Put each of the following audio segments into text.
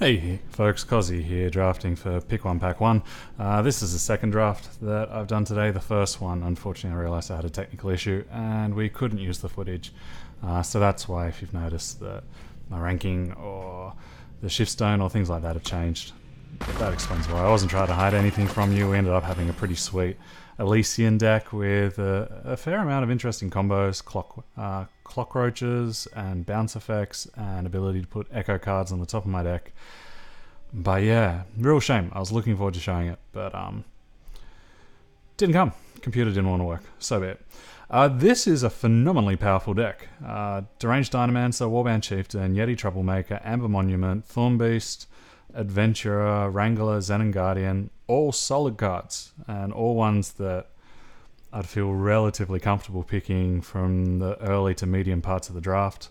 Hey folks, Kozzi here, drafting for Pick 1 Pack 1. This is the second draft that I've done today. The first one, unfortunately, I realised I had a technical issue and we couldn't use the footage. So that's why, if you've noticed that my ranking or the shift stone or things like that have changed, that explains why. I wasn't trying to hide anything from you. We ended up having a pretty sweet Elysian deck with a fair amount of interesting combos, clock roaches and bounce effects and ability to put echo cards on the top of my deck. But yeah, real shame. I was looking forward to showing it, but didn't come. Computer didn't want to work. So be it. This is a phenomenally powerful deck. Deranged Dynamancer, Warband Chieftain, Yeti Troublemaker, Amber Monument, Thornbeast, Adventurer, Wrangler, Zenon Guardian, all solid cards and all ones that I'd feel relatively comfortable picking from the early to medium parts of the draft.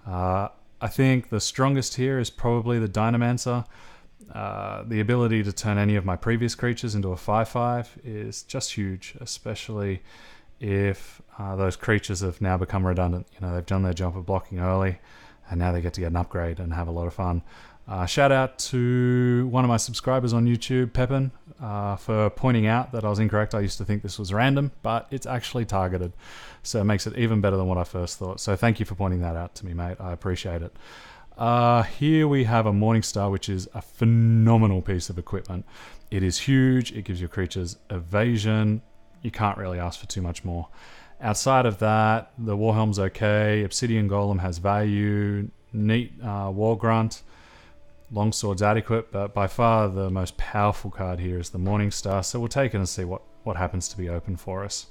I think the strongest here is probably the Dynamancer. The ability to turn any of my previous creatures into a 5/5 is just huge, especially if those creatures have now become redundant. You know, they've done their job of blocking early and now they get to get an upgrade and have a lot of fun. Shout out to one of my subscribers on YouTube, Pepin, for pointing out that I was incorrect. I used to think this was random, but it's actually targeted. So it makes it even better than what I first thought. So thank you for pointing that out to me, mate. I appreciate it. Here we have a Morningstar, which is a phenomenal piece of equipment. It is huge. It gives your creatures evasion. You can't really ask for too much more. Outside of that, the Warhelm's okay. Obsidian Golem has value. Neat War Grunt. Longsword's adequate, but by far the most powerful card here is the Morningstar, so we'll take it and see what happens to be open for us.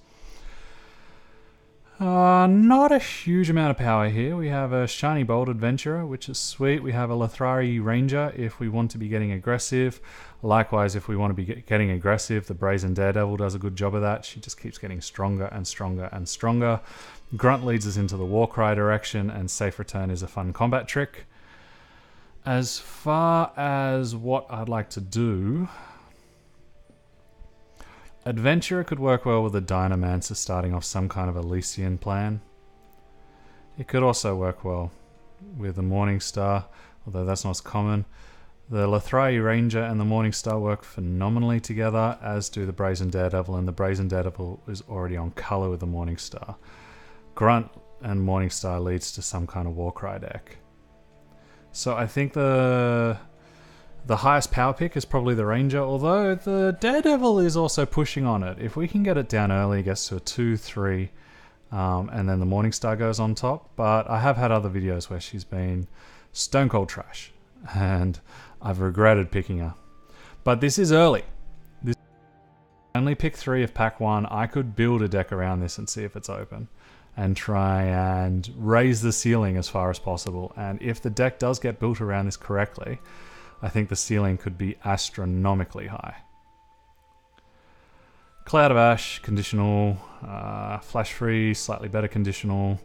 Not a huge amount of power here. We have a Shiny Bold Adventurer, which is sweet. We have a Lathrari Ranger if we want to be getting aggressive. Likewise, if we want to be getting aggressive, the Brazen Daredevil does a good job of that. She just keeps getting stronger and stronger and stronger. Grunt leads us into the Warcry direction, and Safe Return is a fun combat trick. As far as what I'd like to do, Adventurer could work well with a Dynamancer starting off some kind of Elysian plan. It could also work well with the Morningstar, although that's not as common. The Lathrari Ranger and the Morningstar work phenomenally together, as do the Brazen Daredevil, and the Brazen Daredevil is already on colour with the Morningstar. Grunt and Morningstar leads to some kind of Warcry deck. So I think the highest power pick is probably the Ranger, although the Daredevil is also pushing on it. If we can get it down early, it gets to a 2-3, and then the Morningstar goes on top. But I have had other videos where she's been stone cold trash, and I've regretted picking her. But this is early. This only pick 3 of pack 1. I could build a deck around this and see if it's open, and try and raise the ceiling as far as possible. And if the deck does get built around this correctly, I think the ceiling could be astronomically high. Cloud of Ash, conditional. Flash Freeze, slightly better conditional.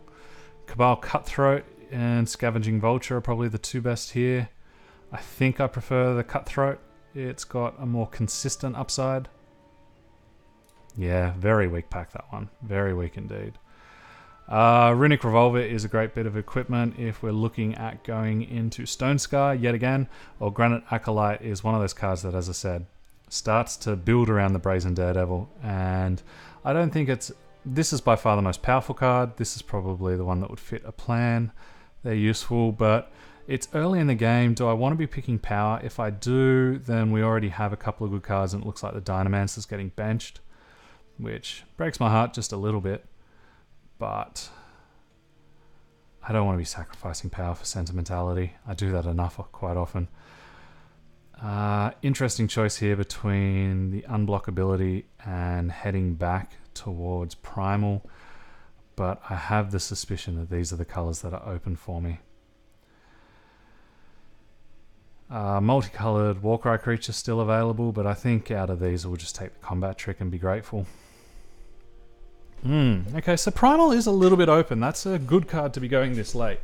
Cabal Cutthroat and Scavenging Vulture are probably the two best here. I think I prefer the Cutthroat. It's got a more consistent upside. Yeah, very weak pack, that one. Very weak indeed. Runic Revolver is a great bit of equipment if we're looking at going into Stonescar yet again, or Granite Acolyte is one of those cards that, as I said, starts to build around the Brazen Daredevil, and I don't think this is by far the most powerful card. This is probably the one that would fit a plan. They're useful, but it's early in the game. Do I want to be picking power? If I do, then we already have a couple of good cards, and it looks like the Dynamancer's getting benched, which breaks my heart just a little bit. But I don't want to be sacrificing power for sentimentality. I do that enough quite often. Interesting choice here between the unblock ability and heading back towards Primal, but I have the suspicion that these are the colours that are open for me. Multicolored Warcry creature still available, but I think out of these we'll just take the combat trick and be grateful. Okay, so Primal is a little bit open. That's a good card to be going this late.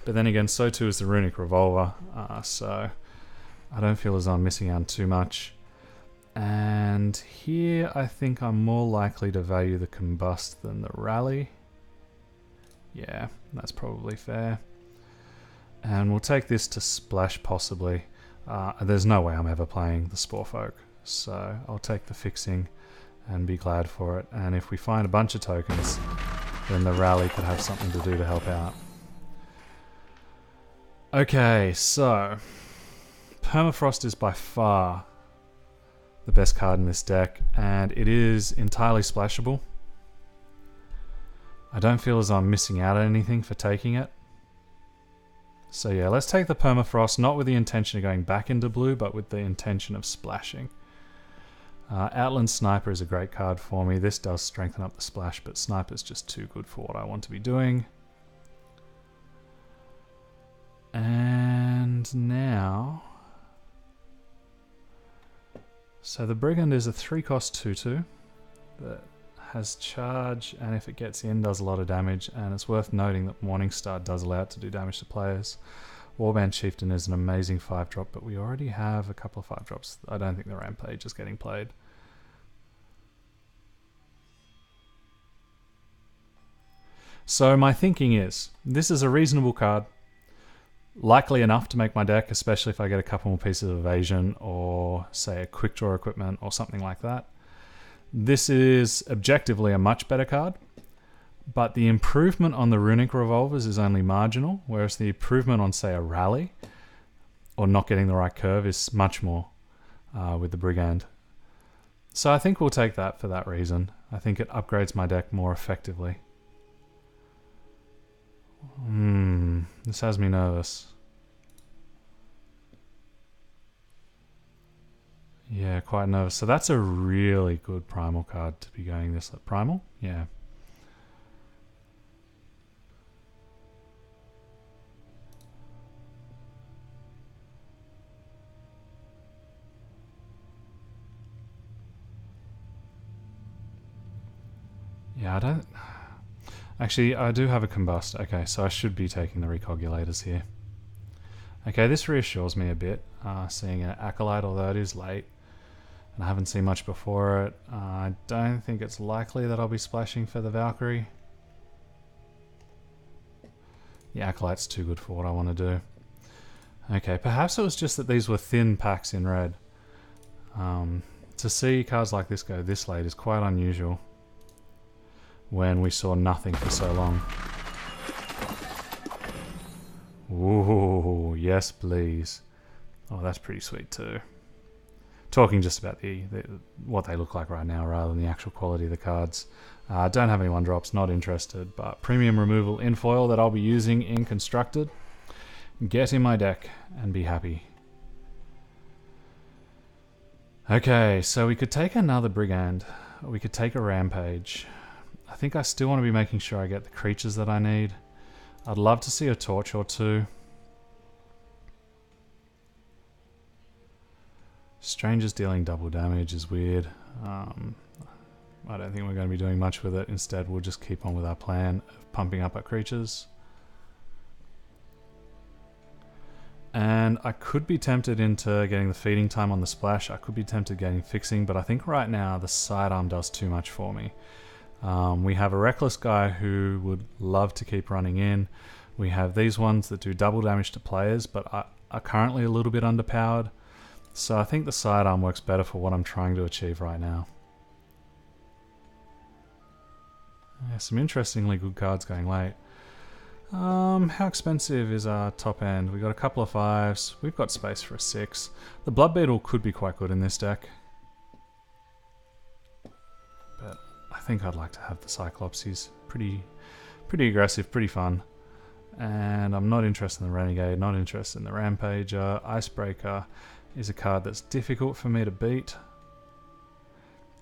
But then again, so too is the Runic Revolver. So I don't feel as though I'm missing out too much. And here I think I'm more likely to value the Combust than the Rally. Yeah, that's probably fair. And we'll take this to splash possibly. There's no way I'm ever playing the Spore Folk, so I'll take the fixing and be glad for it. And if we find a bunch of tokens, then the rally could have something to do to help out. Okay, so Permafrost is by far the best card in this deck, and it is entirely splashable. I don't feel as though I'm missing out on anything for taking it. So yeah, let's take the Permafrost, not with the intention of going back into blue, but with the intention of splashing. Outland Sniper is a great card for me. This does strengthen up the splash, but Sniper's just too good for what I want to be doing. And now... So the Brigand is a 3-cost 2/2 that has charge, and if it gets in, does a lot of damage, and it's worth noting that Morningstar does allow it to do damage to players. Warband Chieftain is an amazing 5-drop, but we already have a couple of 5-drops. I don't think the Rampage is getting played. So my thinking is, this is a reasonable card, likely enough to make my deck, especially if I get a couple more pieces of evasion or, say, a quick draw equipment or something like that. This is objectively a much better card, but the improvement on the Runic Revolvers is only marginal, whereas the improvement on, say, a Rally or not getting the right curve is much more with the Brigand. So I think we'll take that for that reason. I think it upgrades my deck more effectively. This has me nervous. Yeah, quite nervous. So that's a really good primal card to be going this. Primal? Yeah. Yeah, I don't... Actually, I do have a Combust. Okay, so I should be taking the Recogulators here. Okay, this reassures me a bit, seeing an Acolyte, although it is late. And I haven't seen much before it. I don't think it's likely that I'll be splashing for the Valkyrie. The Acolyte's too good for what I want to do. Okay, perhaps it was just that these were thin packs in red. To see cards like this go this late is quite unusual, when we saw nothing for so long. Ooh, yes please. Oh, that's pretty sweet too. Talking just about what they look like right now rather than the actual quality of the cards. Don't have any 1-drops, not interested, but premium removal in foil that I'll be using in Constructed. Get in my deck and be happy. Okay, so we could take another Brigand. We could take a Rampage. I think I still want to be making sure I get the creatures that I need. I'd love to see a Torch or two. Strangers dealing double damage is weird. I don't think we're going to be doing much with it. Instead, we'll just keep on with our plan of pumping up our creatures. And I could be tempted into getting the feeding time on the splash. I could be tempted getting fixing, but I think right now the sidearm does too much for me. We have a Reckless guy who would love to keep running in. We have these ones that do double damage to players, but are currently a little bit underpowered. So I think the sidearm works better for what I'm trying to achieve right now. Yeah, some interestingly good cards going late. How expensive is our top end? We've got a couple of 5s. We've got space for a 6. The Blood Beetle could be quite good in this deck. But I think I'd like to have the Cyclops. He's pretty aggressive, pretty fun. And I'm not interested in the Renegade, not interested in the Rampager. Icebreaker is a card that's difficult for me to beat.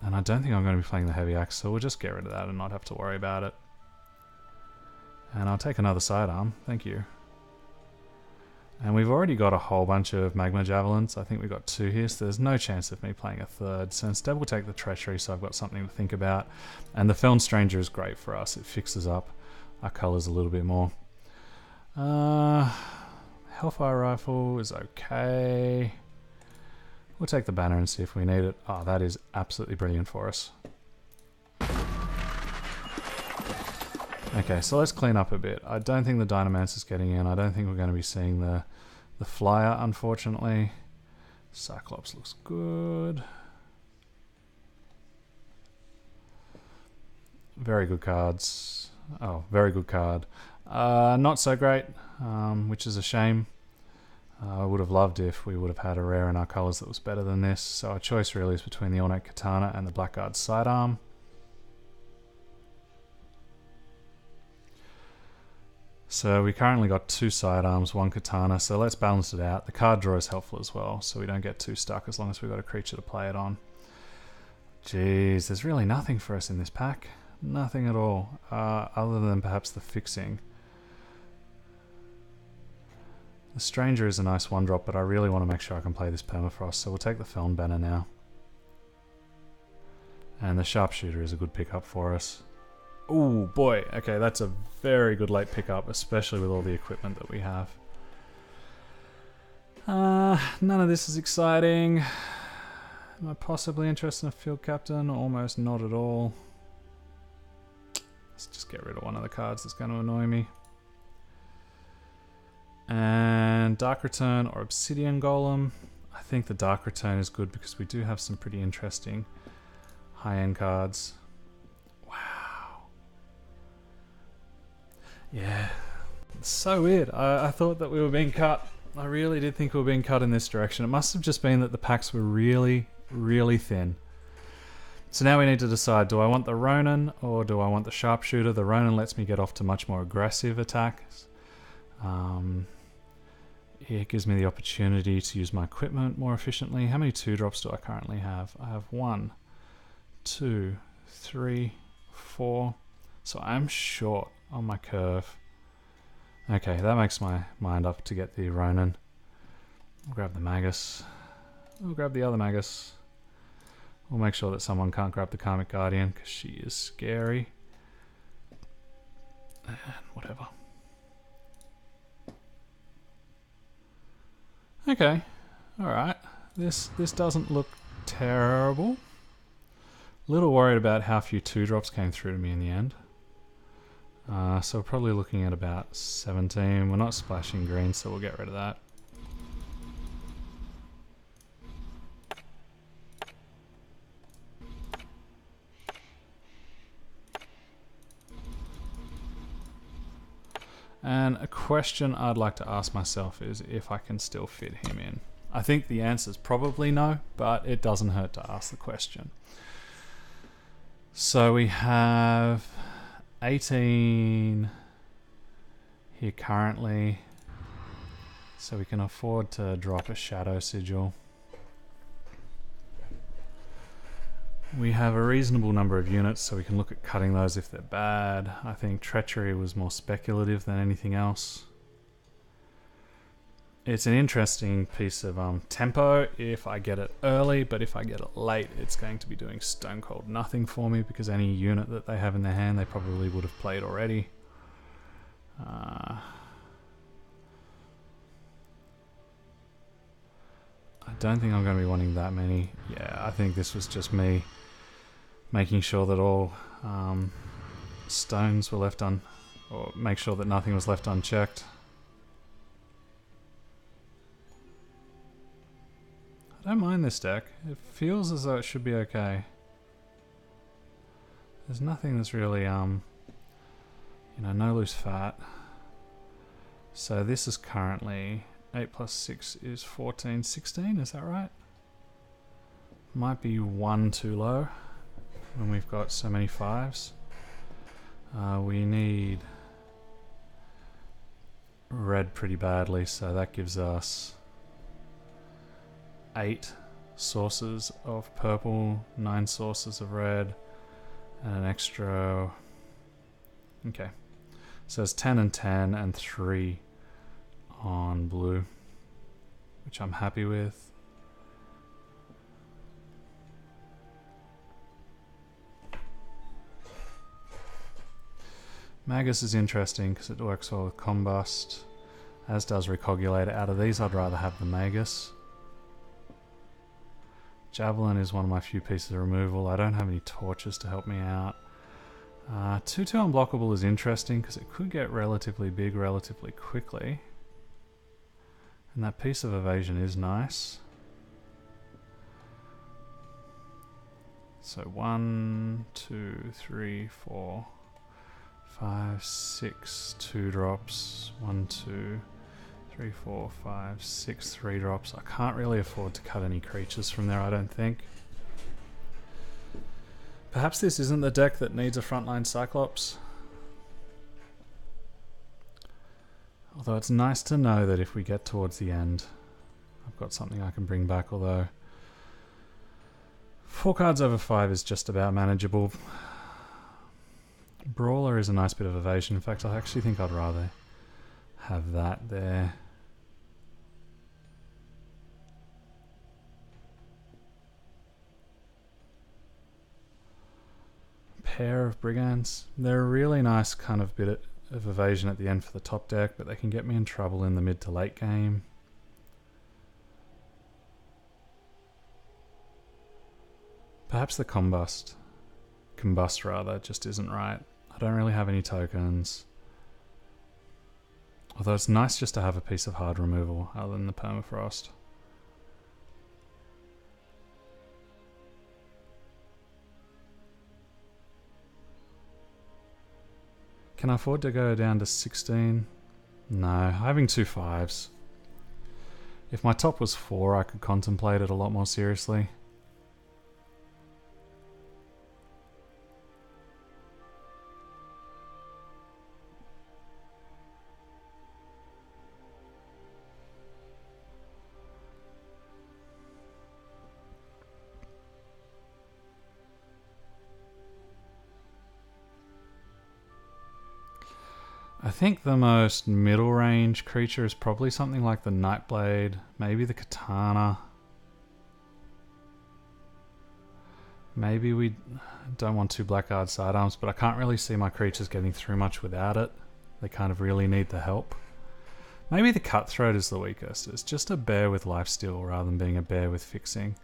And I don't think I'm going to be playing the Heavy Axe, so we'll just get rid of that and not have to worry about it. And I'll take another sidearm, thank you. And we've already got a whole bunch of Magma Javelins. I think we've got 2 here, so there's no chance of me playing a 3rd. So instead we'll take the Treachery, so I've got something to think about. And the Feln Stranger is great for us. It fixes up our colours a little bit more. Hellfire Rifle is okay. We'll take the banner and see if we need it. Oh, that is absolutely brilliant for us. Okay, so let's clean up a bit. I don't think the Dynamancer's getting in. I don't think we're going to be seeing the Flyer, unfortunately. Cyclops looks good. Very good cards. Oh, very good card. Not so great, which is a shame. I would have loved if we would have had a rare in our colours that was better than this. So our choice really is between the Ornate Katana and the Blackguard Sidearm. So we currently got 2 sidearms, 1 katana, so let's balance it out. The card draw is helpful as well, so we don't get too stuck as long as we've got a creature to play it on. Jeez, there's really nothing for us in this pack. Nothing at all, other than perhaps the fixing. The Stranger is a nice 1-drop, but I really want to make sure I can play this Permafrost, so we'll take the Feln Banner now. And the Sharpshooter is a good pickup for us. Oh boy, okay, that's a very good late pickup, especially with all the equipment that we have. None of this is exciting. Am I possibly interested in a Field Captain? Almost not at all. Let's just get rid of one of the cards that's going to annoy me. And Dark Return or Obsidian Golem. I think the Dark Return is good because we do have some pretty interesting high-end cards. Yeah, it's so weird. I thought that we were being cut. I really did think we were being cut in this direction. It must have just been that the packs were really, really thin. So now we need to decide, do I want the Ronin or do I want the Sharpshooter? The Ronin lets me get off to much more aggressive attacks. It gives me the opportunity to use my equipment more efficiently. How many 2-drops do I currently have? I have 1, 2, 3, 4. So I'm short on my curve. Okay, that makes my mind up to get the Ronin. I'll grab the Magus. We'll grab the other Magus. We'll make sure that someone can't grab the Karmic Guardian because she is scary. And whatever. Okay, alright. This doesn't look terrible. Little worried about how few 2-drops came through to me in the end. So we're probably looking at about 17. We're not splashing green, so we'll get rid of that. And a question I'd like to ask myself is if I can still fit him in. I think the answer is probably no, but it doesn't hurt to ask the question. So we have 18 here currently, so we can afford to drop a Shadow Sigil. We have a reasonable number of units, so we can look at cutting those if they're bad. I think Treachery was more speculative than anything else. It's an interesting piece of tempo if I get it early, but if I get it late, it's going to be doing stone cold nothing for me because any unit that they have in their hand, they probably would have played already. I don't think I'm going to be wanting that many. Yeah, I think this was just me making sure that all stones were left or make sure that nothing was left unchecked. I don't mind this deck. It feels as though it should be okay. There's nothing that's really, no loose fat. So this is currently 8 plus 6 is 14, 16, is that right? Might be 1 too low when we've got so many 5s. We need red pretty badly, so that gives us 8 sources of purple, 9 sources of red, and an extra... Okay. So it's 10 and 10 and 3 on blue, which I'm happy with. Magus is interesting because it works well with Combust, as does Recogulator. Out of these, I'd rather have the Magus. Javelin is one of my few pieces of removal. I don't have any torches to help me out. 2-2 unblockable is interesting because it could get relatively big relatively quickly. And that piece of evasion is nice. So 1, 2, 3, 4, 5, 6, 2 drops. 1, 2, 3, 4, 5, 6, 3 drops. I can't really afford to cut any creatures from there, I don't think. Perhaps this isn't the deck that needs a frontline Cyclops. Although it's nice to know that if we get towards the end, I've got something I can bring back, although 4 cards over 5 is just about manageable. Brawler is a nice bit of evasion. In fact, I actually think I'd rather have that there. Pair of Brigands. They're a really nice kind of bit of evasion at the end for the top deck, but they can get me in trouble in the mid to late game. Perhaps the combust rather, just isn't right. I don't really have any tokens. Although it's nice just to have a piece of hard removal other than the permafrost. Can I afford to go down to 16? No, having 2 5s. If my top was 4, I could contemplate it a lot more seriously. I think the most middle range creature is probably something like the Nightblade, maybe the Katana. Maybe we don't want 2 Blackguard sidearms, but I can't really see my creatures getting through much without it. They kind of really need the help. Maybe the Cutthroat is the weakest. It's just a bear with lifesteal rather than being a bear with fixing.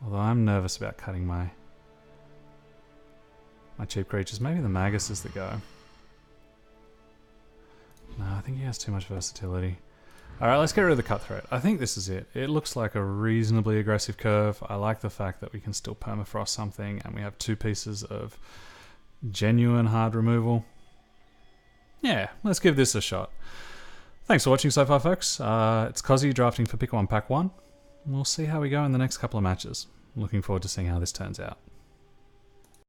Although I'm nervous about cutting my cheap creatures. Maybe the Magus is the go. No, I think he has too much versatility. Alright, let's get rid of the Cutthroat. I think this is it. It looks like a reasonably aggressive curve. I like the fact that we can still permafrost something and we have 2 pieces of genuine hard removal. Yeah, let's give this a shot. Thanks for watching so far, folks. It's Kozzi drafting for Pick 1 Pack 1. We'll see how we go in the next couple of matches. Looking forward to seeing how this turns out.